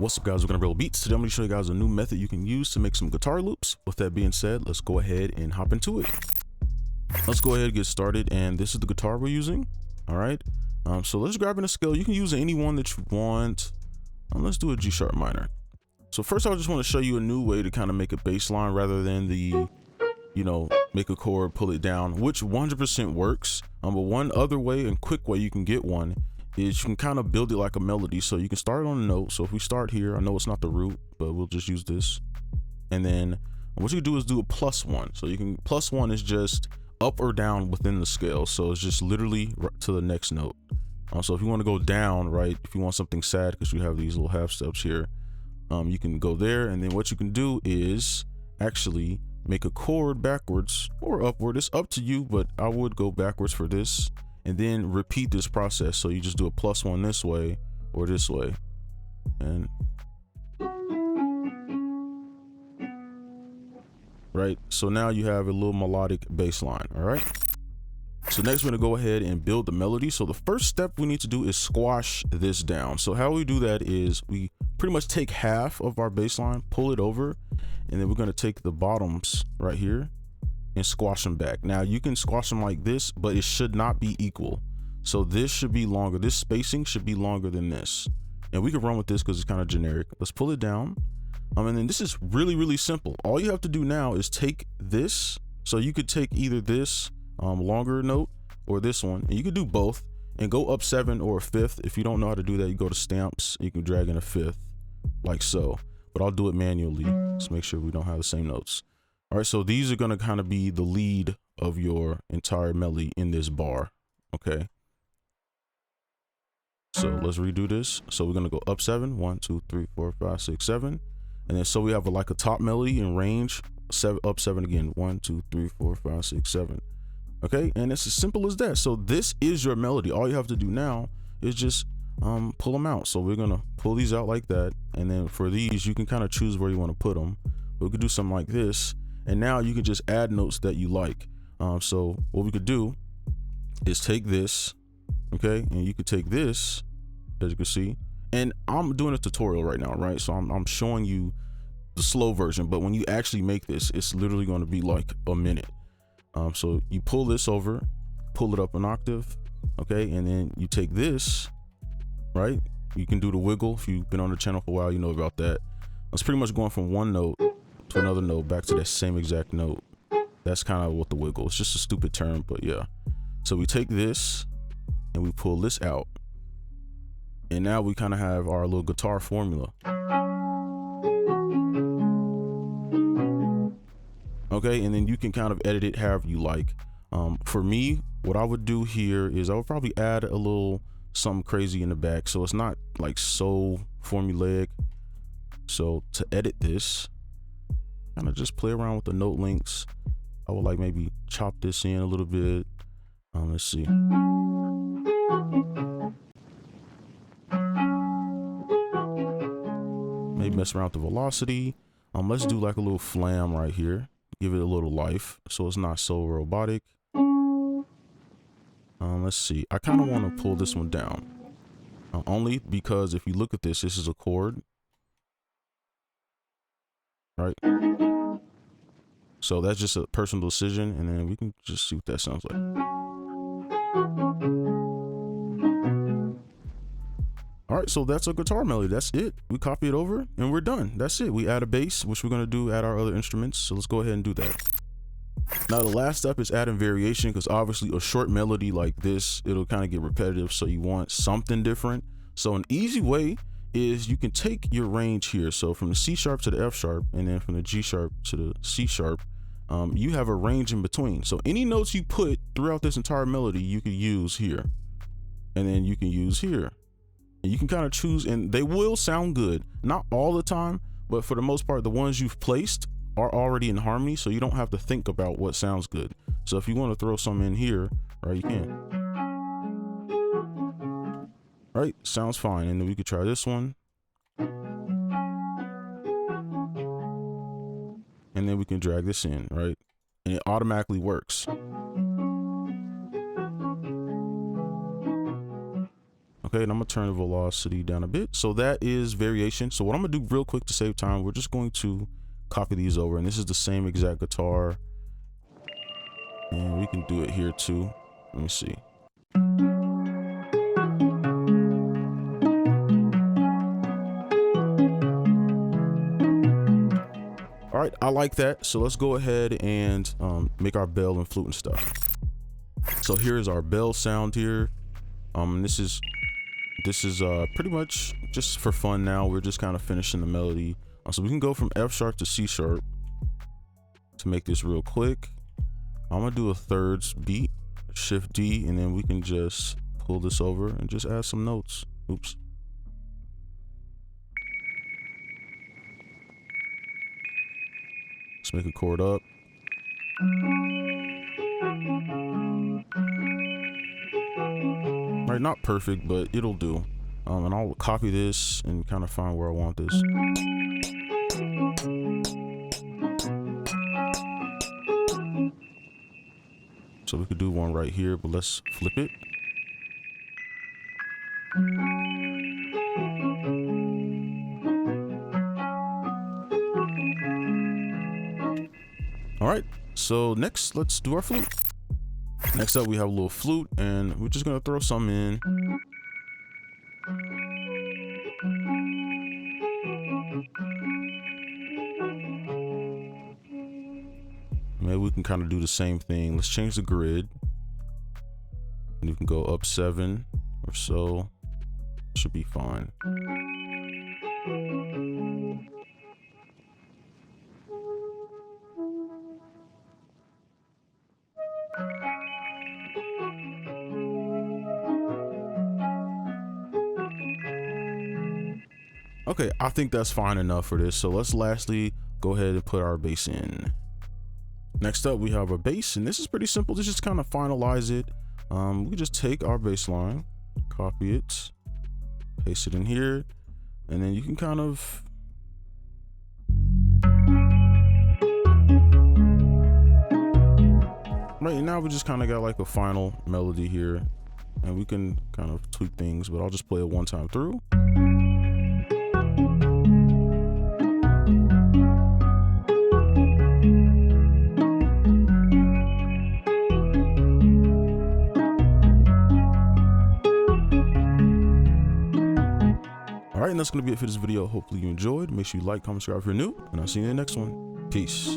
What's up, guys? We're gonna build beats. Today I'm gonna show you guys a new method you can use to make some guitar loops. With that being said, let's go ahead and hop into it. Let's go ahead and get started, and this is the guitar we're using. All right, so let's grab in a scale. You can use any one that you want. Let's do a G sharp minor. So first, I just want to show you a new way to kind of make a bass line rather than the, make a chord, pull it down, which 100% works. But one other way and quick way you can get one is you can kind of build it like a melody. So you can start on a note. So if we start here, I know it's not the root, but we'll just use this. And then what you do is do a +1. So you can, +1 is just up or down within the scale. So it's just literally to the next note. So if you want to go down, right, if you want something sad, because you have these little half steps here, you can go there. And then what you can do is actually make a chord backwards or upward. It's up to you, but I would go backwards for this. And then repeat this process. So you just do a +1 this way or this way. And right. So now you have a little melodic bass line. All right. So next we're gonna go ahead and build the melody. So the first step we need to do is squash this down. So how we do that is we pretty much take half of our bass line, pull it over, and then we're gonna take the bottoms right here and squash them back. Now you can squash them like this, but it should not be equal. So this should be longer. This spacing should be longer than this. And we can run with this because it's kind of generic. Let's pull it down. And then this is really, really simple. All you have to do now is take this. So you could take either this longer note or this one, and you could do both and go up 7 or a 5th. If you don't know how to do that, you go to stamps, you can drag in a 5th like so, but I'll do it manually. Let's make sure we don't have the same notes. All right, so these are going to kind of be the lead of your entire melody in this bar. Okay. So let's redo this. So we're going to go up 7, 1, 2, 3, 4, 5, 6, 7. And then so we have like a top melody in range, up 7 again, 1, 2, 3, 4, 5, 6, 7. Okay. And it's as simple as that. So this is your melody. All you have to do now is just pull them out. So we're going to pull these out like that. And then for these, you can kind of choose where you want to put them. We could do something like this. And now you can just add notes that you like. So what we could do is take this, okay, and you could take this, as you can see, and I'm doing a tutorial right now, right? So I'm showing you the slow version, but when you actually make this, it's literally going to be like a minute. So you pull this over, pull it up an octave, okay, and then you take this, right? You can do the wiggle. If you've been on the channel for a while, you know about that. It's pretty much going from one note to another note back to that same exact note. That's kind of what the wiggle. It's just a stupid term, but yeah. So we take this and we pull this out, and now we kind of have our little guitar formula. Okay, and then you can kind of edit it however you like. For me, what I would do here is I would probably add a little something crazy in the back, so it's not like so formulaic. So to edit this, kind of just play around with the note links. I would like maybe chop this in a little bit. Let's see. Maybe mess around with the velocity. Let's do like a little flam right here. Give it a little life so it's not so robotic. Let's see. I kind of want to pull this one down. Only because if you look at this, this is a chord. Right? So that's just a personal decision, and then we can just see what that sounds like. All right, so that's a guitar melody. That's it. We copy it over and we're done. That's it. We add a bass, which we're going to do at our other instruments. So let's go ahead and do that. Now the last step is adding variation, because obviously a short melody like this, it'll kind of get repetitive. So you want something different. So an easy way is you can take your range here. So from the C sharp to the F sharp, and then from the G sharp to the C sharp, you have a range in between. So any notes you put throughout this entire melody, you can use here, and then you can use here, and you can kind of choose, and they will sound good. Not all the time, but for the most part, the ones you've placed are already in harmony. So you don't have to think about what sounds good. So if you want to throw some in here, right, you can. Right, sounds fine. And then we could try this one, and then we can drag this in, right, and it automatically works. Okay, and I'm gonna turn the velocity down a bit. So that is variation. So what I'm gonna do real quick to save time, we're just going to copy these over, and this is the same exact guitar. And we can do it here too. Let me see. All right, I like that. So let's go ahead and make our bell and flute and stuff. So here is our bell sound here. This is pretty much just for fun now. We're just kind of finishing the melody. So we can go from F sharp to C sharp to make this real quick. I'm gonna do a thirds beat, Shift D, and then we can just pull this over and just add some notes. Oops. Let's make a chord up. Right, not perfect, but it'll do. And I'll copy this and kind of find where I want this. So we could do one right here, but let's flip it. All right, so next let's do our flute. Next up we have a little flute, and we're just gonna throw some in. Maybe we can kind of do the same thing. Let's change the grid. And you can go up 7 or so. Should be fine. Okay, I think that's fine enough for this. So let's lastly go ahead and put our bass in. Next up, we have our bass, and this is pretty simple. This just kind of finalize it. We just take our bass line, copy it, paste it in here, and then you can kind of right now we just kind of got like a final melody here, and we can kind of tweak things, but I'll just play it one time through. All right, and that's going to be it for this video. Hopefully you enjoyed. Make sure you like, comment, subscribe if you're new, and I'll see you in the next one. Peace.